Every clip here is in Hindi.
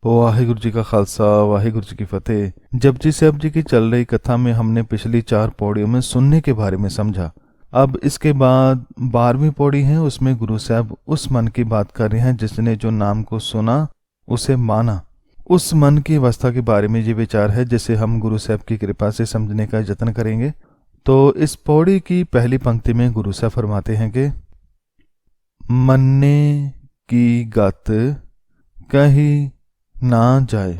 वाहिगुरु जी का खालसा वाहिगुरु जी की फतेह। जपजी साहब जी की चल रही कथा में हमने पिछली 4 पौड़ियों में सुनने के बारे में समझा। अब इसके बाद 12वीं पौड़ी है, उसमें गुरु साहब उस मन की बात कर रहे हैं जिसने जो नाम को सुना उसे माना। उस मन की अवस्था के बारे में ये विचार है जिसे हम गुरु साहब की कृपा से समझने का यत्न करेंगे। तो इस पौड़ी की पहली पंक्ति में गुरु साहब फरमाते हैं कि मन्ने की गत कही ना जाए,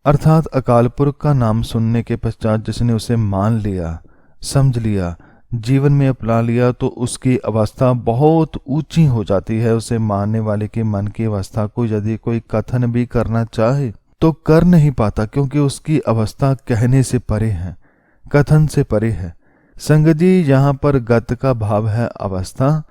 अर्थात अकाल पुरख का नाम सुनने के पश्चात जिसने उसे मान लिया, समझ लिया, जीवन में अपना लिया तो उसकी अवस्था बहुत ऊंची हो जाती है। उसे मानने वाले के मन की अवस्था को यदि कोई कथन भी करना चाहे तो कर नहीं पाता, क्योंकि उसकी अवस्था कहने से परे है, कथन से परे है। संगत जी, यहाँ पर गत का भाव है अवस्था,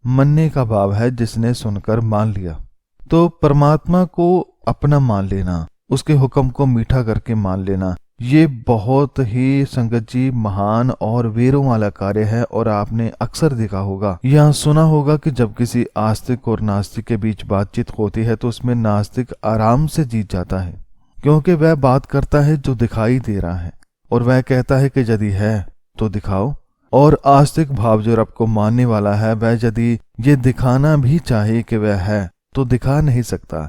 मनने का भाव है जिसने सुनकर मान लिया। तो परमात्मा को अपना मान लेना, उसके हुक्म को मीठा करके मान लेना, ये बहुत ही संगत जी महान और वीरों वाला कार्य है। और आपने अक्सर देखा होगा या सुना होगा कि जब किसी आस्तिक और नास्तिक के बीच बातचीत होती है तो उसमें नास्तिक आराम से जीत जाता है, क्योंकि वह बात करता है जो दिखाई दे रहा है और वह कहता है कि यदि है तो दिखाओ। और आस्तिक भाव जो रब को मानने वाला है वह यदि ये दिखाना भी चाहे कि वह है तो दिखा नहीं सकता,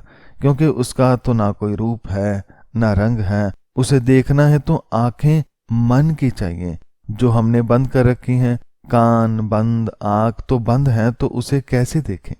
क्योंकि उसका तो ना कोई रूप है ना रंग है। उसे देखना है तो आंखें मन की चाहिए जो हमने बंद कर रखी हैं। कान बंद, आंख तो बंद है, तो उसे कैसे देखें।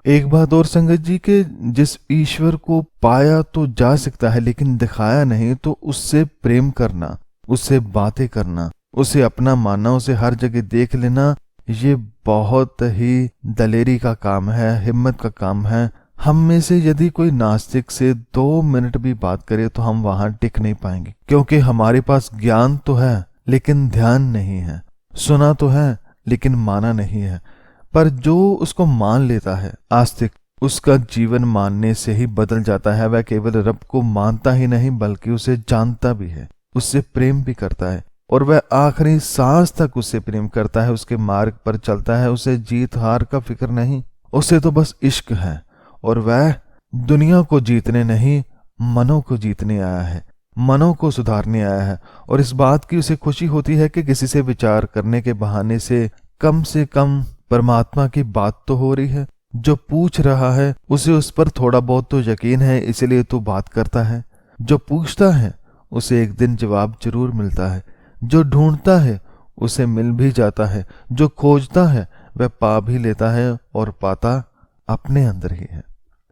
एक बात और संगत जी के जिस ईश्वर को पाया तो जा सकता है लेकिन दिखाया नहीं, तो उससे प्रेम करना, उससे बातें करना, उसे अपना मानना, उसे हर जगह देख लेना, ये बहुत ही दलेरी का काम है, हिम्मत का काम है। हम में से यदि कोई नास्तिक से 2 मिनट भी बात करे तो हम वहां टिक नहीं पाएंगे, क्योंकि हमारे पास ज्ञान तो है लेकिन ध्यान नहीं है, सुना तो है लेकिन माना नहीं है। पर जो उसको मान लेता है आस्तिक, उसका जीवन मानने से ही बदल जाता है। वह केवल रब को मानता ही नहीं बल्कि उसे जानता भी है, उससे प्रेम भी करता है और वह आखिरी सांस तक उससे प्रेम करता है, उसके मार्ग पर चलता है। उसे जीत हार का फिक्र नहीं, उसे तो बस इश्क है। और वह दुनिया को जीतने नहीं, मनों को जीतने आया है, मनों को सुधारने आया है। और इस बात की उसे खुशी होती है कि किसी से विचार करने के बहाने से कम परमात्मा की बात तो हो रही है। जो पूछ रहा है उसे उस पर थोड़ा बहुत तो यकीन है, इसलिए तो बात करता है। जो पूछता है उसे एक दिन जवाब जरूर मिलता है। जो ढूंढता है उसे मिल भी जाता है। जो खोजता है वह पा भी लेता है, और पाता अपने अंदर ही है।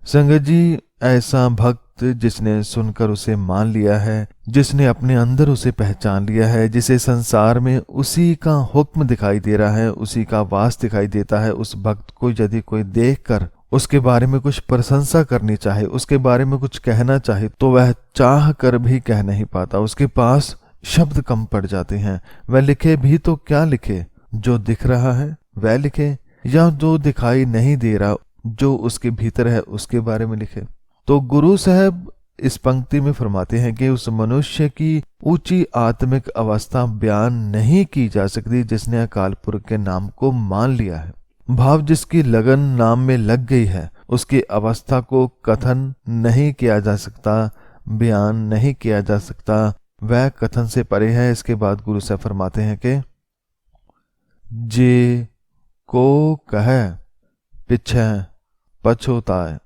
संगत जी, ऐसा भक्त जिसने सुनकर उसे मान लिया है, जिसने अपने अंदर उसे पहचान लिया है, जिसे संसार में उसी का हुक्म दिखाई दे रहा है, उसी का वास दिखाई देता है, उस भक्त को यदि कोई देखकर उसके बारे में कुछ प्रशंसा करनी चाहे, उसके बारे में कुछ कहना चाहे, तो वह चाह कर भी कह नहीं पाता। उसके पास शब्द कम पड़ जाते हैं। वह लिखे भी तो क्या लिखे, जो दिख रहा है वह लिखे या जो दिखाई नहीं दे रहा, जो उसके भीतर है उसके बारे में लिखे। तो गुरु साहब इस पंक्ति में फरमाते हैं कि उस मनुष्य की ऊंची आत्मिक अवस्था बयान नहीं की जा सकती जिसने अकाल पुरख के नाम को मान लिया है। भाव जिसकी लगन नाम में लग गई है, उसकी अवस्था को कथन नहीं किया जा सकता, बयान नहीं किया जा सकता, वह कथन से परे है। इसके बाद गुरु साहब फरमाते हैं कि जे को कहे पीछे पछोताए,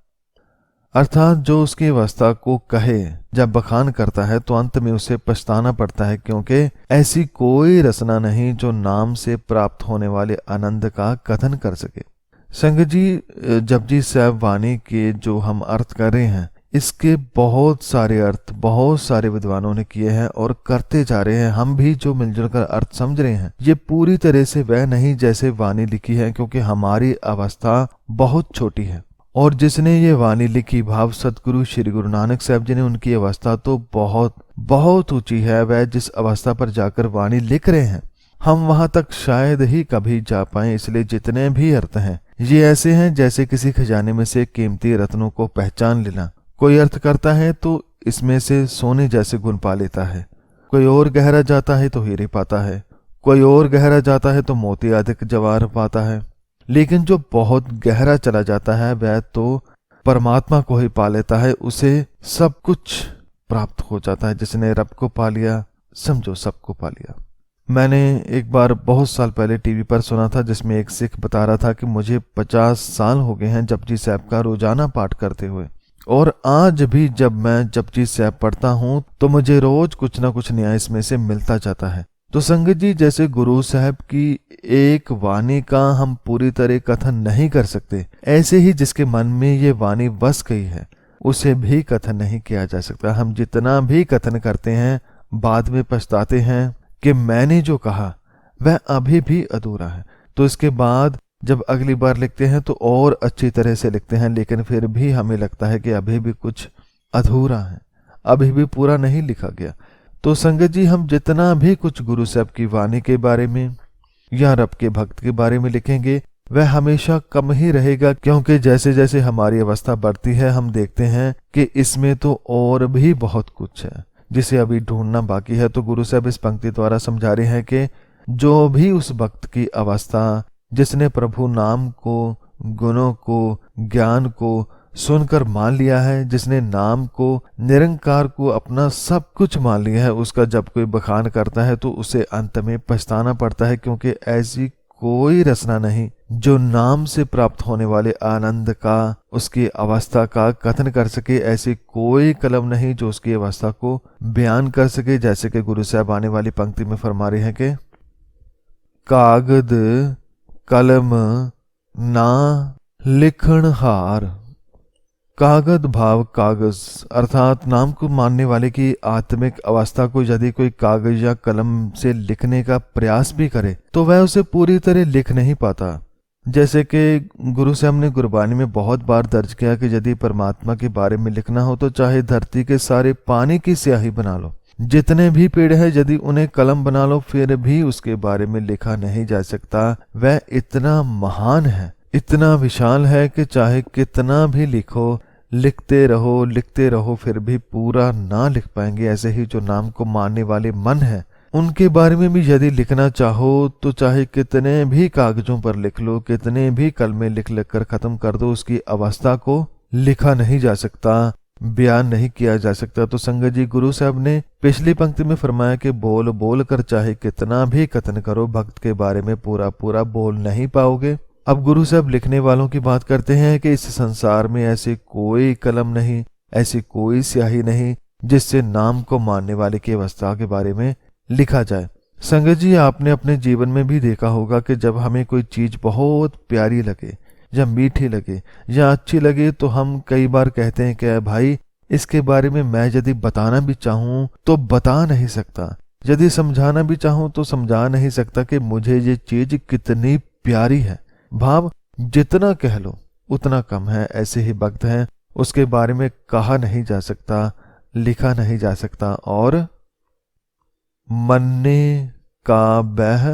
अर्थात जो उसकी अवस्था को कहे, जब बखान करता है तो अंत में उसे पछताना पड़ता है, क्योंकि ऐसी कोई रचना नहीं जो नाम से प्राप्त होने वाले आनंद का कथन कर सके। संगत जी, जपजी साहब वाणी के जो हम अर्थ कर रहे हैं, इसके बहुत सारे अर्थ बहुत सारे विद्वानों ने किए हैं और करते जा रहे हैं। हम भी जो मिलजुल कर अर्थ समझ रहे हैं, ये पूरी तरह से वह नहीं जैसे वाणी लिखी है, क्योंकि हमारी अवस्था बहुत छोटी है। और जिसने ये वाणी लिखी, भाव सतगुरु श्री गुरु नानक साहब जी ने, उनकी अवस्था तो बहुत बहुत ऊंची है। वह जिस अवस्था पर जाकर वाणी लिख रहे हैं, हम वहां तक शायद ही कभी जा पाए। इसलिए जितने भी अर्थ हैं ये ऐसे हैं जैसे किसी खजाने में से कीमती रत्नों को पहचान लेना। कोई अर्थ करता है तो इसमें से सोने जैसे गुण पा लेता है, कोई और गहरा जाता है तो हीरे पाता है, कोई और गहरा जाता है तो मोती अधिक जवाहर पाता है। लेकिन जो बहुत गहरा चला जाता है वह तो परमात्मा को ही पा लेता है उसे सब कुछ प्राप्त हो जाता है। जिसने रब को पा लिया, समझो सबको पा लिया। मैंने एक बार बहुत साल पहले टीवी पर सुना था, जिसमें एक सिख बता रहा था कि मुझे 50 साल हो गए हैं जपजी साहब का रोजाना पाठ करते हुए, और आज भी जब मैं जपजी साहब पढ़ता हूँ तो मुझे रोज कुछ ना कुछ नया इसमें से मिलता जाता है। तो संगत जी, जैसे गुरु साहब की एक वाणी का हम पूरी तरह कथन नहीं कर सकते, ऐसे ही जिसके मन में ये वाणी बस गई है उसे भी कथन नहीं किया जा सकता। हम जितना भी कथन करते हैं बाद में पछताते हैं कि मैंने जो कहा वह अभी भी अधूरा है। तो इसके बाद जब अगली बार लिखते हैं तो और अच्छी तरह से लिखते हैं, लेकिन फिर भी हमें लगता है कि अभी भी कुछ अधूरा है, अभी भी पूरा नहीं लिखा गया। तो संगत जी, हम जितना भी कुछ गुरु साहब की वाणी के बारे में या रब के भक्त के बारे में लिखेंगे वह हमेशा कम ही रहेगा, क्योंकि जैसे जैसे हमारी अवस्था बढ़ती है हम देखते हैं कि इसमें तो और भी बहुत कुछ है जिसे अभी ढूंढना बाकी है। तो गुरु साहब इस पंक्ति द्वारा समझा रहे हैं कि जो भी उस भक्त की अवस्था जिसने प्रभु नाम को, गुणों को, ज्ञान को सुनकर मान लिया है, जिसने नाम को, निरंकार को अपना सब कुछ मान लिया है, उसका जब कोई बखान करता है तो उसे अंत में पछताना पड़ता है, क्योंकि ऐसी कोई रचना नहीं जो नाम से प्राप्त होने वाले आनंद का, उसकी अवस्था का कथन कर सके। ऐसी कोई कलम नहीं जो उसकी अवस्था को बयान कर सके। जैसे कि गुरु साहब आने वाली पंक्ति में फरमा रहे हैं कि कागद कलम ना लिखण हार। कागद भाव कागज, अर्थात नाम को मानने वाले की आत्मिक अवस्था को यदि कोई कागज या कलम से लिखने का प्रयास भी करे तो वह उसे पूरी तरह लिख नहीं पाता। जैसे कि गुरु साहब ने गुरबानी में बहुत बार दर्ज किया कि यदि परमात्मा के बारे में लिखना हो तो चाहे धरती के सारे पानी की स्याही बना लो, जितने भी पेड़ है यदि उन्हें कलम बना लो, फिर भी उसके बारे में लिखा नहीं जा सकता। वह इतना महान है, इतना विशाल है कि चाहे कितना भी लिखो, लिखते रहो फिर भी पूरा ना लिख पाएंगे। ऐसे ही जो नाम को मानने वाले मन है उनके बारे में भी यदि लिखना चाहो तो चाहे कितने भी कागजों पर लिख लो, कितने भी कलमे लिख लिख कर खत्म कर दो, उसकी अवस्था को लिखा नहीं जा सकता, बयान नहीं किया जा सकता। तो संगत जी, गुरु साहब ने पिछली पंक्ति में फरमाया कि बोल बोल कर चाहे कितना भी कथन करो, भक्त के बारे में पूरा पूरा बोल नहीं पाओगे। अब गुरु साहब लिखने वालों की बात करते हैं कि इस संसार में ऐसी कोई कलम नहीं, ऐसी कोई स्याही नहीं जिससे नाम को मानने वाले की अवस्था के बारे में लिखा जाए। संगत जी, आपने अपने जीवन में भी देखा होगा कि जब हमें कोई चीज बहुत प्यारी लगे या मीठी लगे या अच्छी लगे तो हम कई बार कहते हैं कि भाई इसके बारे में मैं यदि बताना भी चाहूं तो बता नहीं सकता, यदि समझाना भी चाहूं तो समझा नहीं सकता कि मुझे ये चीज कितनी प्यारी है। भाव जितना कह लो उतना कम है। ऐसे ही भक्त हैं, उसके बारे में कहा नहीं जा सकता, लिखा नहीं जा सकता। और मन्ने का बह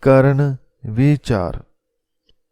करण विचार,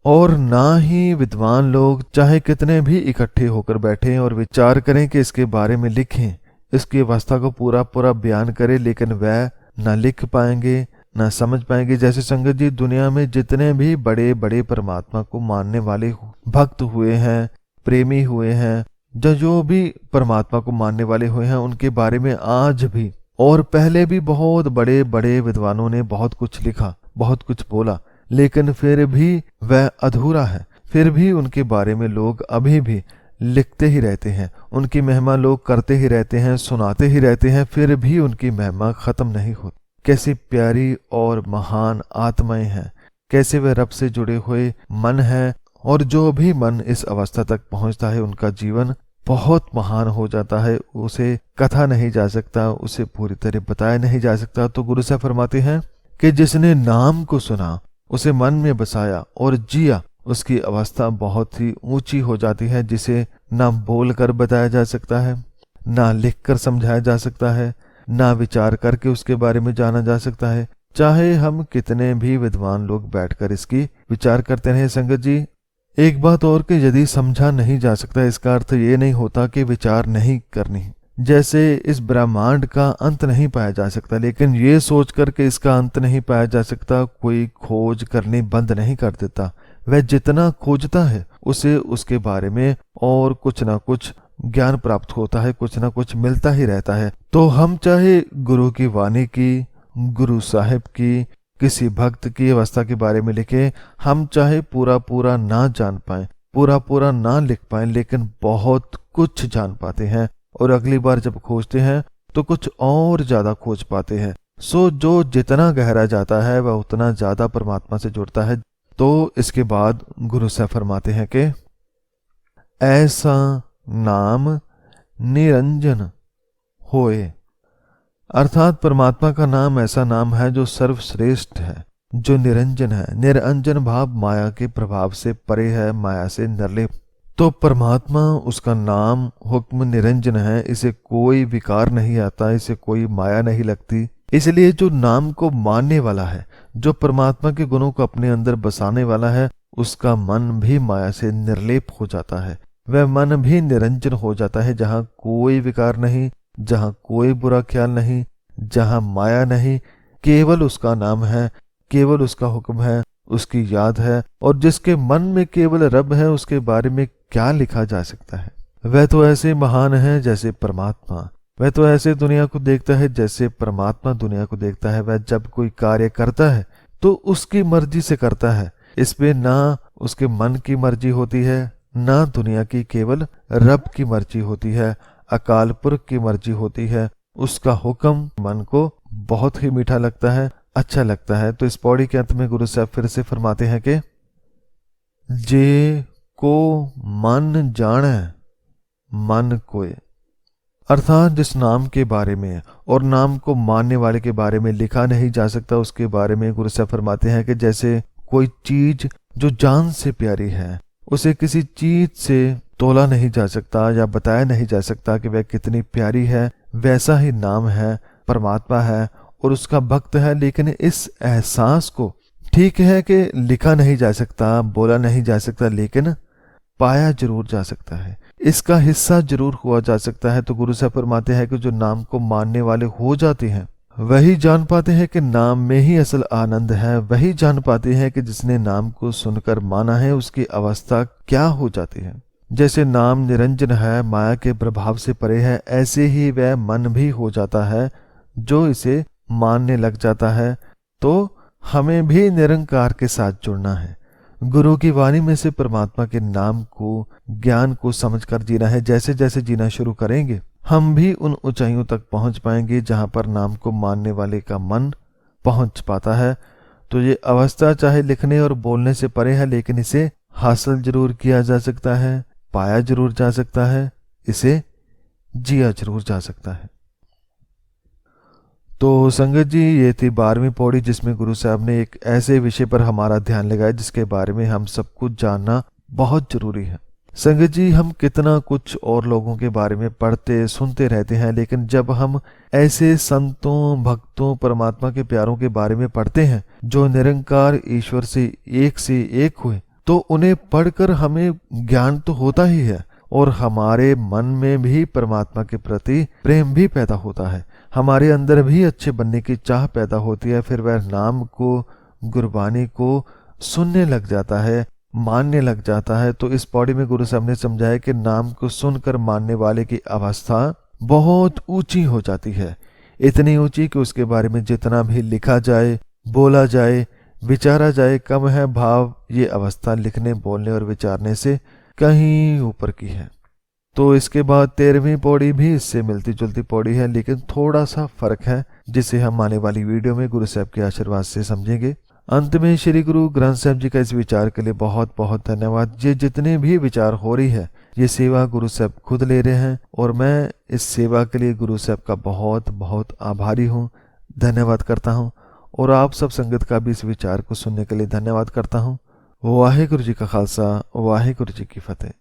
और ना ही विद्वान लोग चाहे कितने भी इकट्ठे होकर बैठे और विचार करें कि इसके बारे में लिखें, इसकी अवस्था को पूरा पूरा बयान करें, लेकिन वह ना लिख पाएंगे ना समझ पाएंगे। जैसे संगत जी, दुनिया में जितने भी बड़े बड़े परमात्मा को मानने वाले भक्त हुए हैं, प्रेमी हुए हैं, जो भी परमात्मा को मानने वाले हुए हैं, उनके बारे में आज भी और पहले भी बहुत बड़े बड़े विद्वानों ने बहुत कुछ लिखा, बहुत कुछ बोला, लेकिन फिर भी वह अधूरा है। फिर भी उनके बारे में लोग अभी भी लिखते ही रहते हैं, उनकी महिमा लोग करते ही रहते हैं, सुनाते ही रहते हैं, फिर भी उनकी महिमा खत्म नहीं होती। कैसी प्यारी और महान आत्माएं हैं, कैसे वे रब से जुड़े हुए मन हैं, और जो भी मन इस अवस्था तक पहुंचता है उनका जीवन बहुत महान हो जाता है। उसे कथा नहीं जा सकता, उसे पूरी तरह बताया नहीं जा सकता। तो गुरु साहब फरमाते हैं कि जिसने नाम को सुना, उसे मन में बसाया और जिया, उसकी अवस्था बहुत ही ऊंची हो जाती है, जिसे ना बोल कर बताया जा सकता है, ना लिख कर समझाया जा सकता है, ना विचार करके उसके बारे में जाना जा सकता है, चाहे हम कितने भी विद्वान लोग बैठकर इसकी विचार करते रहे। संगत जी, एक बात और कि यदि समझा नहीं जा सकता, इसका अर्थ ये नहीं होता कि विचार नहीं करनी। जैसे इस ब्रह्मांड का अंत नहीं पाया जा सकता, लेकिन ये सोच कर के इसका अंत नहीं पाया जा सकता, कोई खोज करनी बंद नहीं कर देता। वह जितना खोजता है उसे उसके बारे में और कुछ ना कुछ ज्ञान प्राप्त होता है, कुछ ना कुछ मिलता ही रहता है। तो हम चाहे गुरु की वाणी की, गुरु साहिब की, किसी भक्त की अवस्था के बारे में लिखे, हम चाहे पूरा पूरा ना जान पाए, पूरा पूरा ना लिख पाए, लेकिन बहुत कुछ जान पाते हैं और अगली बार जब खोजते हैं तो कुछ और ज्यादा खोज पाते हैं। सो जो जितना गहरा जाता है वह उतना ज्यादा परमात्मा से जुड़ता है। तो इसके बाद गुरु साहब फरमाते हैं कि ऐसा नाम निरंजन होए, अर्थात परमात्मा का नाम ऐसा नाम है जो सर्वश्रेष्ठ है, जो निरंजन है। निरंजन भाव माया के प्रभाव से परे है, माया से निर्लेप। तो परमात्मा, उसका नाम हुक्म निरंजन है, इसे कोई विकार नहीं आता, इसे कोई माया नहीं लगती। इसलिए जो नाम को मानने वाला है, जो परमात्मा के गुणों को अपने अंदर बसाने वाला है, उसका मन भी माया से निर्लेप हो जाता है, वह मन भी निरंजन हो जाता है, जहाँ कोई विकार नहीं, जहाँ कोई बुरा ख्याल नहीं, जहाँ माया नहीं, केवल उसका नाम है, केवल उसका हुक्म है, उसकी याद है। और जिसके मन में केवल रब है, उसके बारे में क्या लिखा जा सकता है। वह तो ऐसे महान है जैसे परमात्मा, वह तो ऐसे दुनिया को देखता है जैसे परमात्मा दुनिया को देखता है। वह जब कोई कार्य करता है तो उसकी मर्जी से करता है, इसमें ना उसके मन की मर्जी होती है, ना दुनिया की, केवल रब की मर्जी होती है, अकाल पुरख की मर्जी होती है। उसका हुक्म मन को बहुत ही मीठा लगता है, अच्छा लगता है। तो इस पौड़ी के अंत में गुरु साहब फिर से फरमाते हैं कि जे को मन जाने मन कोय, अर्थात जिस नाम के बारे में और नाम को मानने वाले के बारे में लिखा नहीं जा सकता, उसके बारे में गुरु साहब फरमाते हैं कि जैसे कोई चीज जो जान से प्यारी है, उसे किसी चीज से तोला नहीं जा सकता या बताया नहीं जा सकता कि वह कितनी प्यारी है, वैसा ही नाम है, परमात्मा है और उसका भक्त है। लेकिन इस एहसास को, ठीक है कि लिखा नहीं जा सकता, बोला नहीं जा सकता, लेकिन पाया जरूर जा सकता है, इसका हिस्सा जरूर हुआ जा सकता है। तो गुरु साहब फरमाते हैं कि जो नाम को मानने वाले हो जाते हैं वही जान पाते हैं कि नाम में ही असल आनंद है, वही जान पाते हैं कि जिसने नाम को सुनकर माना है उसकी अवस्था क्या हो जाती है। जैसे नाम निरंजन है, माया के प्रभाव से परे है, ऐसे ही वह मन भी हो जाता है जो इसे मानने लग जाता है। तो हमें भी निरंकार के साथ जुड़ना है, गुरु की वाणी में से परमात्मा के नाम को, ज्ञान को समझकर जीना है। जैसे जैसे जीना शुरू करेंगे हम भी उन ऊंचाइयों तक पहुंच पाएंगे जहां पर नाम को मानने वाले का मन पहुंच पाता है। तो ये अवस्था चाहे लिखने और बोलने से परे है, लेकिन इसे हासिल जरूर किया जा सकता है, पाया जरूर जा सकता है, इसे जिया जरूर जा सकता है। तो संगत जी, ये थी 12वीं पौड़ी, जिसमें गुरु साहब ने एक ऐसे विषय पर हमारा ध्यान लगाया जिसके बारे में हम सब कुछ जानना बहुत जरूरी है। संगत जी, हम कितना कुछ और लोगों के बारे में पढ़ते सुनते रहते हैं, लेकिन जब हम ऐसे संतों, भक्तों, परमात्मा के प्यारों के बारे में पढ़ते हैं जो निरंकार ईश्वर से एक हुए, तो उन्हें पढ़कर हमें ज्ञान तो होता ही है और हमारे मन में भी परमात्मा के प्रति प्रेम भी पैदा होता है, हमारे अंदर भी अच्छे बनने की चाह पैदा होती है। फिर वह नाम को, गुरबानी को सुनने लग जाता है, मानने लग जाता है। तो इस पौड़ी में गुरु साहब ने समझाया कि नाम को सुनकर मानने वाले की अवस्था बहुत ऊंची हो जाती है, इतनी ऊंची कि उसके बारे में जितना भी लिखा जाए, बोला जाए, विचारा जाए, कम है। भाव ये अवस्था लिखने, बोलने और विचारने से कहीं ऊपर की है। तो इसके बाद 13वीं पौड़ी भी इससे मिलती जुलती पौड़ी है, लेकिन थोड़ा सा फर्क है, जिसे हम आने वाली वीडियो में गुरु साहब के आशीर्वाद से समझेंगे। अंत में श्री गुरु ग्रंथ साहब जी का इस विचार के लिए बहुत बहुत धन्यवाद। ये जितने भी विचार हो रही है, ये सेवा गुरु साहब खुद ले रहे हैं और मैं इस सेवा के लिए गुरु साहब का बहुत बहुत आभारी हूँ, धन्यवाद करता हूँ। और आप सब संगत का भी इस विचार को सुनने के लिए धन्यवाद करता हूँ। वाहिगुरु जी का खालसा, वाहिगुरु जी की फतेह।